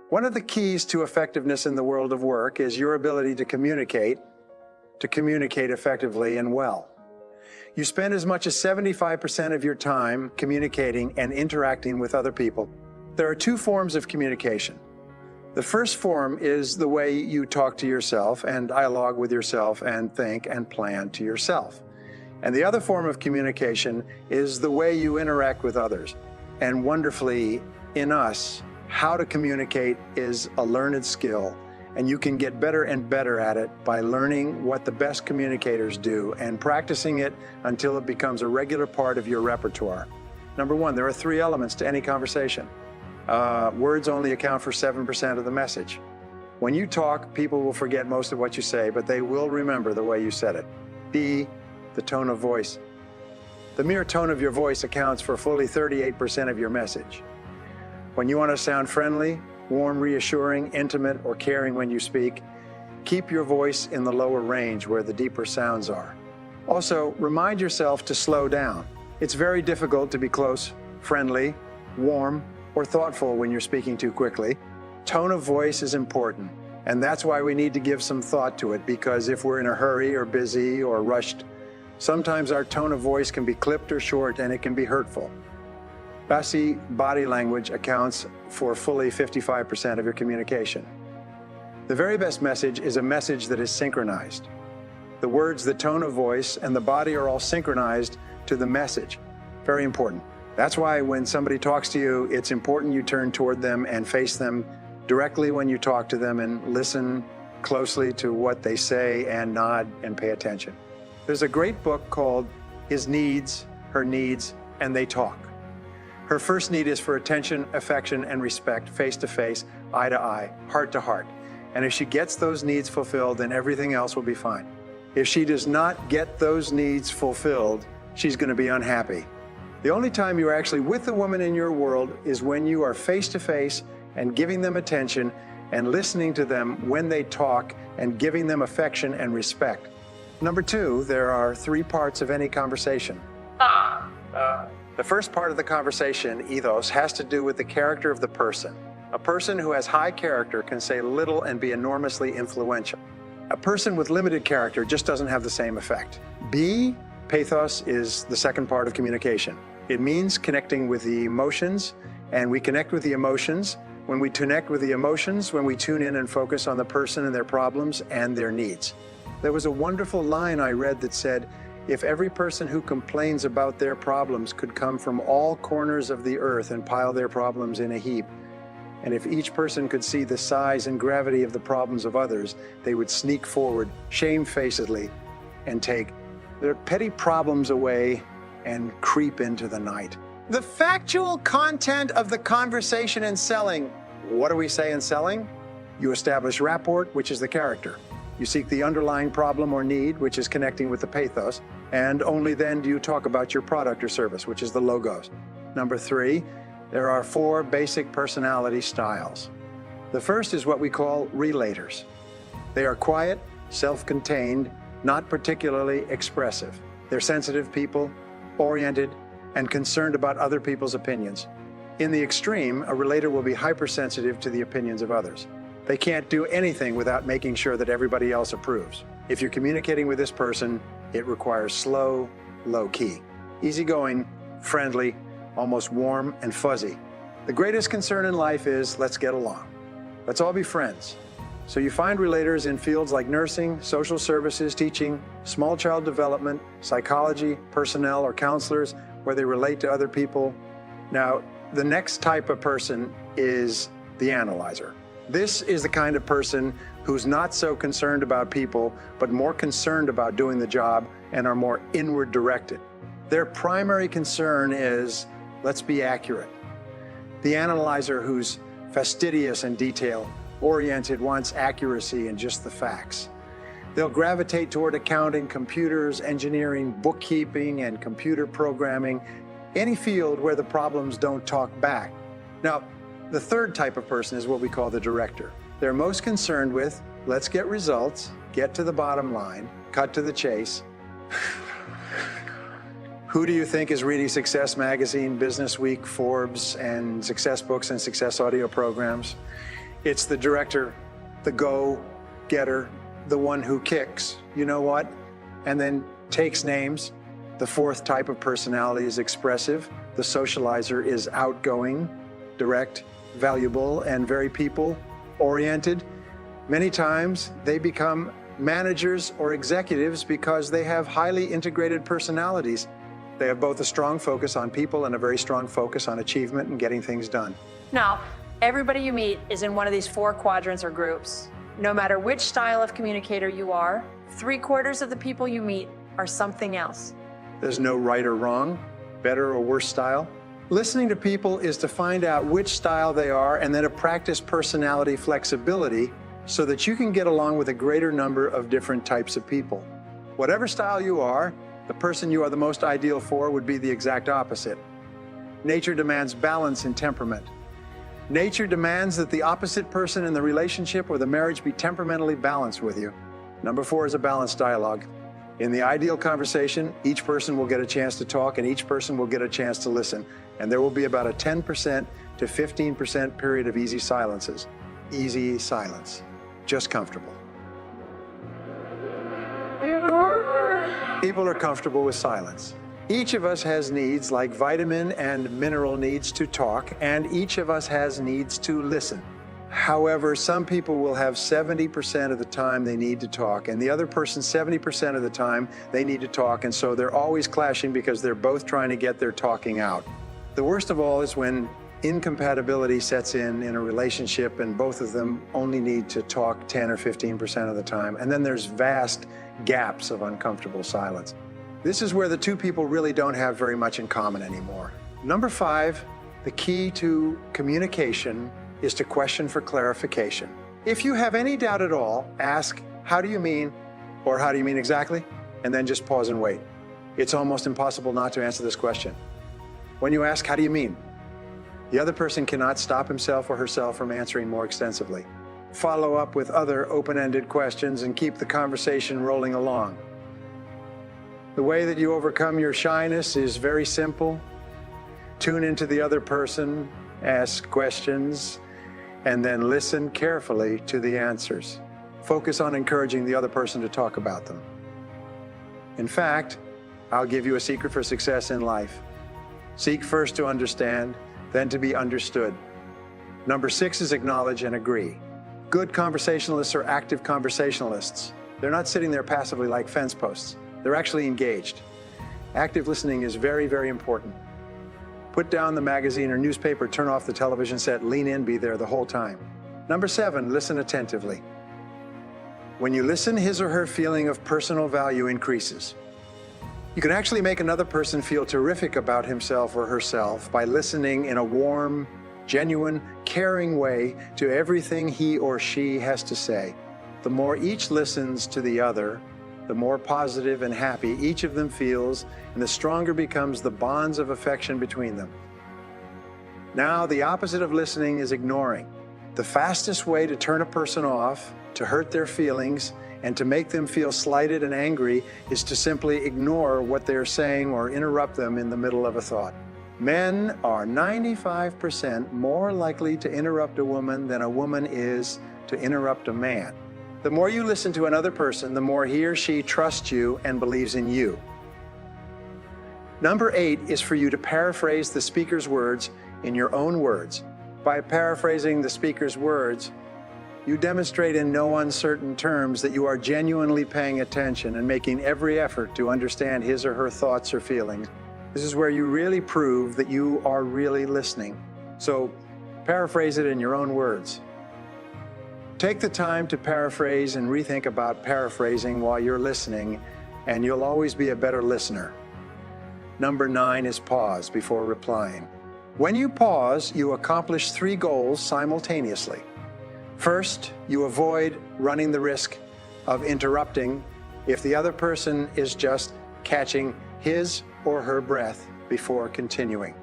One of the keys to effectiveness in the world of work is your ability to communicate effectively and well. You spend as much as 75% of your time communicating and interacting with other people. There are two forms of communication. The first form is the way you talk to yourself and dialogue with yourself and think and plan to yourself. And the other form of communication is the way you interact with others. And wonderfully, in us, how to communicate is a learned skill, and you can get better and better at it by learning what the best communicators do and practicing it until it becomes a regular part of your repertoire. Number one, there are three elements to any conversation. Words only account for 7% of the message. When you talk, people will forget most of what you say, but they will remember the way you said it. B, the tone of voice. The mere tone of your voice accounts for fully 38% of your message. When you want to sound friendly, warm, reassuring, intimate, or caring when you speak, keep your voice in the lower range where the deeper sounds are. Also, remind yourself to slow down. It's very difficult to be close, friendly, warm, or thoughtful when you're speaking too quickly. Tone of voice is important, and that's why we need to give some thought to it, because if we're in a hurry or busy or rushed, sometimes our tone of voice can be clipped or short, and it can be hurtful. Body language accounts for fully 55% of your communication. The very best message is a message that is synchronized. The words, the tone of voice, and the body are all synchronized to the message. Very important. That's why when somebody talks to you, it's important you turn toward them and face them directly when you talk to them and listen closely to what they say and nod and pay attention. There's a great book called His Needs, Her Needs, and They Talk. Her first need is for attention, affection, and respect, face to face, eye to eye, heart to heart. And if she gets those needs fulfilled, then everything else will be fine. If she does not get those needs fulfilled, she's going to be unhappy. The only time you're actually with the woman in your world is when you are face to face and giving them attention and listening to them when they talk and giving them affection and respect. Number two, there are three parts of any conversation. The first part of the conversation, ethos, has to do with the character of the person. A person who has high character can say little and be enormously influential. A person with limited character just doesn't have the same effect. B, pathos, is the second part of communication. It means connecting with the emotions, and we connect with the emotions when we connect with the emotions, when we tune in and focus on the person and their problems and their needs. There was a wonderful line I read that said, if every person who complains about their problems could come from all corners of the earth and pile their problems in a heap, and if each person could see the size and gravity of the problems of others, they would sneak forward shamefacedly and take their petty problems away and creep into the night. The factual content of the conversation in selling. What do we say in selling? You establish rapport, which is the character. You seek the underlying problem or need, which is connecting with the pathos, and only then do you talk about your product or service, which is the logos. Number three, there are four basic personality styles. The first is what we call relators. They are quiet, self-contained, not particularly expressive. They're sensitive people, oriented, and concerned about other people's opinions. In the extreme, a relator will be hypersensitive to the opinions of others. They can't do anything without making sure that everybody else approves. If you're communicating with this person, it requires slow, low-key, easygoing, friendly, almost warm and fuzzy. The greatest concern in life is let's get along. Let's all be friends. So you find relators in fields like nursing, social services, teaching, small child development, psychology, personnel, or counselors, where they relate to other people. Now, the next type of person is the analyzer. This is the kind of person who's not so concerned about people, but more concerned about doing the job and are more inward directed. Their primary concern is, let's be accurate. The analyzer who's fastidious and detail-oriented wants accuracy and just the facts. They'll gravitate toward accounting, computers, engineering, bookkeeping, and computer programming, any field where the problems don't talk back. Now, the third type of person is what we call the director. They're most concerned with, let's get results, get to the bottom line, cut to the chase. Who do you think is reading Success Magazine, Business Week, Forbes, and Success Books and Success audio programs? It's the director, the go-getter, the one who kicks, you know what, and then takes names. The fourth type of personality is expressive. The socializer is outgoing, direct, valuable, and very people-oriented. Many times they become managers or executives because they have highly integrated personalities. They have both a strong focus on people and a very strong focus on achievement and getting things done. Now, everybody you meet is in one of these 4 quadrants or groups. No matter which style of communicator you are, 3/4 of the people you meet are something else. There's no right or wrong, better or worse style. Listening to people is to find out which style they are and then to practice personality flexibility so that you can get along with a greater number of different types of people. Whatever style you are, the person you are the most ideal for would be the exact opposite. Nature demands balance in temperament. Nature demands that the opposite person in the relationship or the marriage be temperamentally balanced with you. Number 4 is a balanced dialogue. In the ideal conversation, each person will get a chance to talk and each person will get a chance to listen. And there will be about a 10% to 15% period of easy silences. Easy silence. Just comfortable. People are comfortable with silence. Each of us has needs like vitamin and mineral needs to talk, and each of us has needs to listen. However, some people will have 70% of the time they need to talk, and the other person 70% of the time they need to talk, and so they're always clashing because they're both trying to get their talking out. The worst of all is when incompatibility sets in a relationship and both of them only need to talk 10 or 15% of the time, and then there's vast gaps of uncomfortable silence. This is where the two people really don't have very much in common anymore. Number 5, the key to communication is to question for clarification. If you have any doubt at all, ask, "How do you mean?" or "How do you mean exactly?" and then just pause and wait. It's almost impossible not to answer this question. When you ask, "How do you mean?" the other person cannot stop himself or herself from answering more extensively. Follow up with other open-ended questions and keep the conversation rolling along. The way that you overcome your shyness is very simple. Tune into the other person, ask questions, and then listen carefully to the answers. Focus on encouraging the other person to talk about them. In fact, I'll give you a secret for success in life. Seek first to understand, then to be understood. Number 6 is acknowledge and agree. Good conversationalists are active conversationalists. They're not sitting there passively like fence posts. They're actually engaged. Active listening is very, very important. Put down the magazine or newspaper, turn off the television set, lean in, be there the whole time. Number 7, listen attentively. When you listen, his or her feeling of personal value increases. You can actually make another person feel terrific about himself or herself by listening in a warm, genuine, caring way to everything he or she has to say. The more each listens to the other, the more positive and happy each of them feels, and the stronger becomes the bonds of affection between them. Now, the opposite of listening is ignoring. The fastest way to turn a person off, to hurt their feelings, and to make them feel slighted and angry is to simply ignore what they're saying or interrupt them in the middle of a thought. Men are 95% more likely to interrupt a woman than a woman is to interrupt a man. The more you listen to another person, the more he or she trusts you and believes in you. Number 8 is for you to paraphrase the speaker's words in your own words. By paraphrasing the speaker's words, you demonstrate in no uncertain terms that you are genuinely paying attention and making every effort to understand his or her thoughts or feelings. This is where you really prove that you are really listening. So paraphrase it in your own words. Take the time to paraphrase and rethink about paraphrasing while you're listening, and you'll always be a better listener. Number 9 is pause before replying. When you pause, you accomplish 3 goals simultaneously. First, you avoid running the risk of interrupting if the other person is just catching his or her breath before continuing.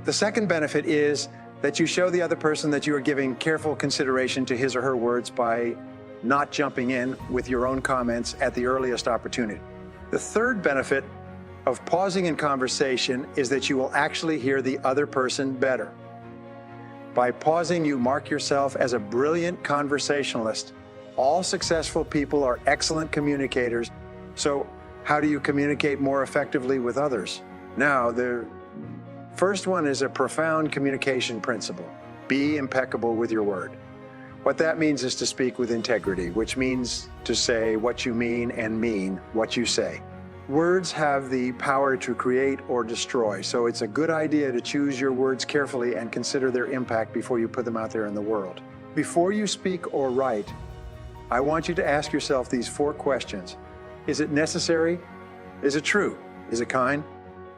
The second benefit is that you show the other person that you are giving careful consideration to his or her words by not jumping in with your own comments at the earliest opportunity. The third benefit of pausing in conversation is that you will actually hear the other person better. By pausing, you mark yourself as a brilliant conversationalist. All successful people are excellent communicators. So how do you communicate more effectively with others? Now, the first one is a profound communication principle. Be impeccable with your word. What that means is to speak with integrity, which means to say what you mean and mean what you say. Words have the power to create or destroy, so it's a good idea to choose your words carefully and consider their impact before you put them out there in the world. Before you speak or write, I want you to ask yourself these 4 questions. Is it necessary? Is it true? Is it kind?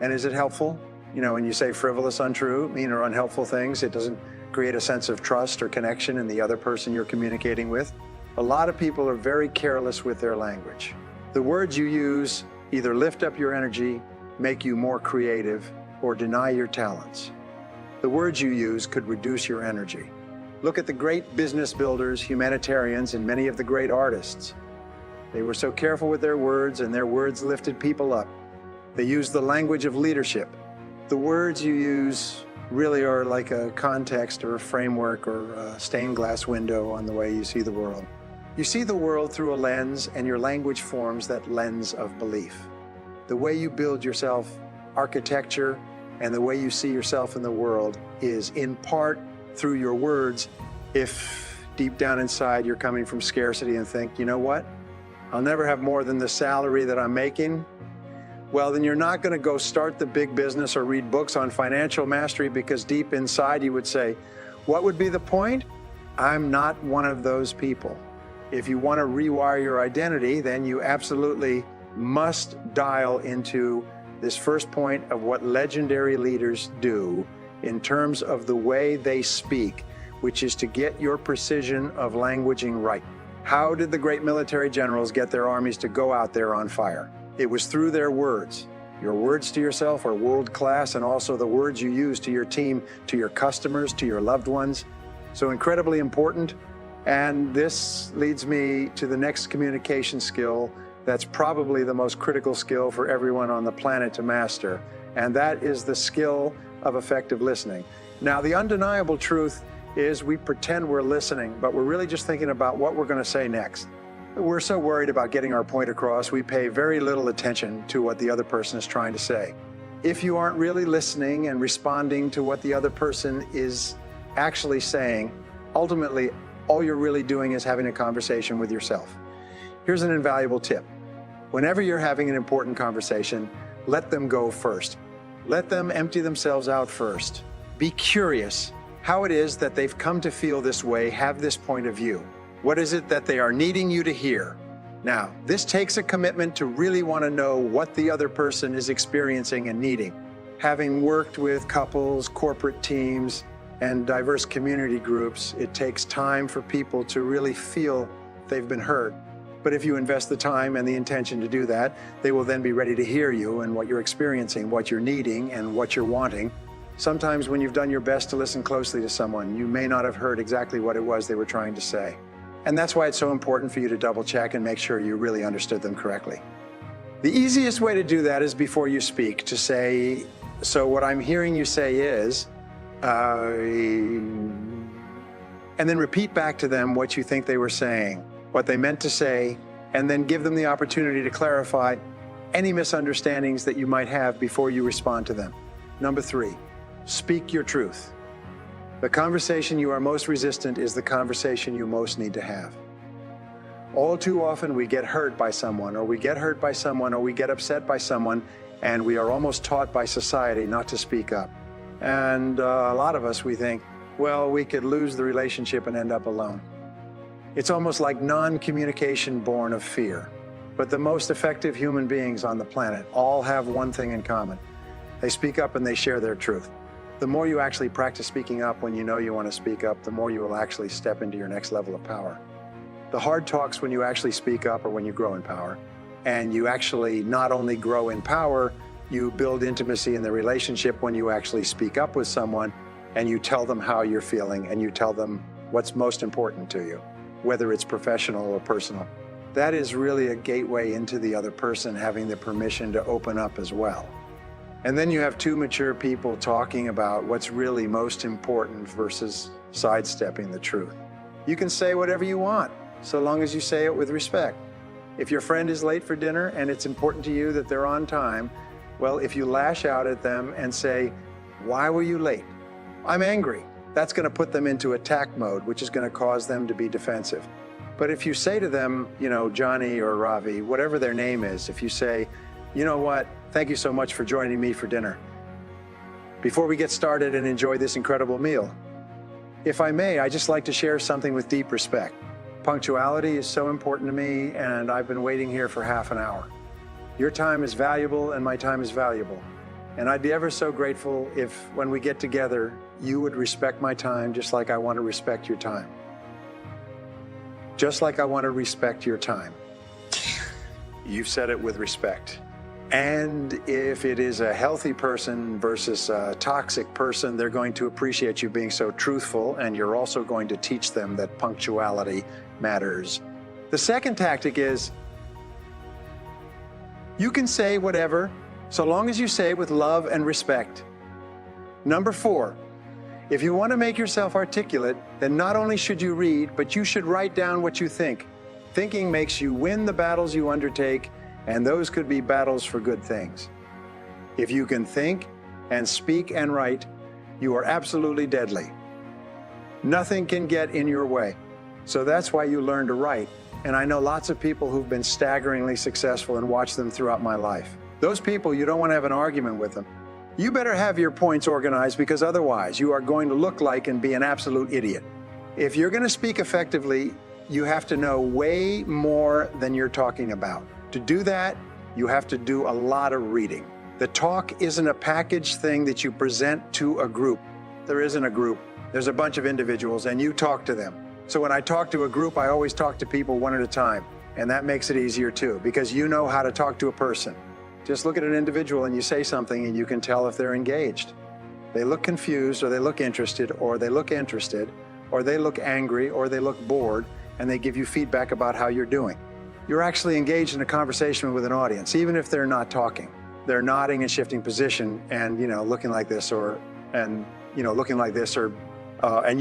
And is it helpful? You know, when you say frivolous, untrue, mean or unhelpful things, it doesn't create a sense of trust or connection in the other person you're communicating with. A lot of people are very careless with their language. The words you use either lift up your energy, make you more creative, or deny your talents. The words you use could reduce your energy. Look at the great business builders, humanitarians, and many of the great artists. They were so careful with their words, and their words lifted people up. They used the language of leadership. The words you use really are like a context or a framework or a stained glass window on the way you see the world. You see the world through a lens, and your language forms that lens of belief. The way you build yourself, architecture, and the way you see yourself in the world is in part through your words. If deep down inside you're coming from scarcity and think, you know what? I'll never have more than the salary that I'm making. Well, then you're not going to go start the big business or read books on financial mastery, because deep inside you would say, what would be the point? I'm not one of those people. If you want to rewire your identity, then you absolutely must dial into this first point of what legendary leaders do in terms of the way they speak, which is to get your precision of languaging right. How did the great military generals get their armies to go out there on fire? It was through their words. Your words to yourself are world class, and also the words you use to your team, to your customers, to your loved ones. So incredibly important. And this leads me to the next communication skill that's probably the most critical skill for everyone on the planet to master, and that is the skill of effective listening. Now, the undeniable truth is we pretend we're listening, but we're really just thinking about what we're going to say next. We're so worried about getting our point across, we pay very little attention to what the other person is trying to say. If you aren't really listening and responding to what the other person is actually saying, ultimately, all you're really doing is having a conversation with yourself. Here's an invaluable tip. Whenever you're having an important conversation, let them go first. Let them empty themselves out first. Be curious how it is that they've come to feel this way, have this point of view. What is it that they are needing you to hear? Now, this takes a commitment to really want to know what the other person is experiencing and needing. Having worked with couples, corporate teams, and diverse community groups, it takes time for people to really feel they've been heard. But if you invest the time and the intention to do that, they will then be ready to hear you and what you're experiencing, what you're needing, and what you're wanting. Sometimes when you've done your best to listen closely to someone, you may not have heard exactly what it was they were trying to say. And that's why it's so important for you to double check and make sure you really understood them correctly. The easiest way to do that is before you speak, to say, so what I'm hearing you say is, and then repeat back to them what you think they were saying, what they meant to say, and then give them the opportunity to clarify any misunderstandings that you might have before you respond to them. Number 3, speak your truth. The conversation you are most resistant is the conversation you most need to have. All too often we get hurt by someone, or we get upset by someone, and we are almost taught by society not to speak up. And a lot of us, we think, well, we could lose the relationship and end up alone. It's almost like non-communication born of fear. But the most effective human beings on the planet all have one thing in common. They speak up and they share their truth. The more you actually practice speaking up when you know you want to speak up, the more you will actually step into your next level of power. The hard talk's when you actually speak up or when you grow in power. And you actually not only grow in power, you build intimacy in the relationship when you actually speak up with someone and you tell them how you're feeling and you tell them what's most important to you, whether it's professional or personal. That is really a gateway into the other person having the permission to open up as well. And then you have two mature people talking about what's really most important versus sidestepping the truth. You can say whatever you want, so long as you say it with respect. If your friend is late for dinner and it's important to you that they're on time, well, if you lash out at them and say, "Why were you late?" "I'm angry," that's going to put them into attack mode, which is going to cause them to be defensive. But if you say to them, Johnny or Ravi, whatever their name is, if you say, "You know what? Thank you so much for joining me for dinner. Before we get started and enjoy this incredible meal, if I may, I'd just like to share something with deep respect. Punctuality is so important to me, and I've been waiting here for half an hour. Your time is valuable, and my time is valuable. And I'd be ever so grateful if, when we get together, you would respect my time just like I want to respect your time. Just like I want to respect your time." You've said it with respect. And if it is a healthy person versus a toxic person, they're going to appreciate you being so truthful, and you're also going to teach them that punctuality matters. The second tactic is, you can say whatever, so long as you say it with love and respect. Number 4, if you want to make yourself articulate, then not only should you read, but you should write down what you think. Thinking makes you win the battles you undertake, and those could be battles for good things. If you can think and speak and write, you are absolutely deadly. Nothing can get in your way. So that's why you learn to write. And I know lots of people who've been staggeringly successful and watched them throughout my life. Those people, you don't want to have an argument with them. You better have your points organized, because otherwise you are going to look like and be an absolute idiot. If you're going to speak effectively, you have to know way more than you're talking about. To do that, you have to do a lot of reading. The talk isn't a packaged thing that you present to a group. There isn't a group. There's a bunch of individuals, and you talk to them. So when I talk to a group, I always talk to people one at a time. And that makes it easier too, because you know how to talk to a person. Just look at an individual and you say something and you can tell if they're engaged. They look confused, or they look interested, or they look angry, or they look bored, and they give you feedback about how you're doing. You're actually engaged in a conversation with an audience, even if they're not talking. They're nodding and shifting position and, looking like this, and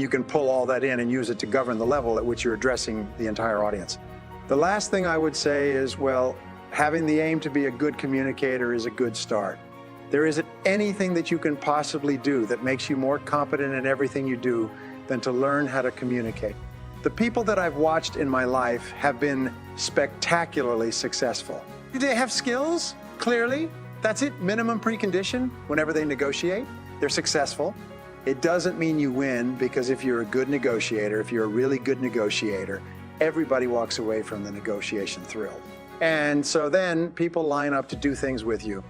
you can pull all that in and use it to govern the level at which you're addressing the entire audience. The last thing I would say is, having the aim to be a good communicator is a good start. There isn't anything that you can possibly do that makes you more competent in everything you do than to learn how to communicate. The people that I've watched in my life have been spectacularly successful. Do they have skills? Clearly. That's it, minimum precondition. Whenever they negotiate, they're successful. It doesn't mean you win, because if you're a good negotiator, if you're a really good negotiator, everybody walks away from the negotiation thrilled. And so then people line up to do things with you.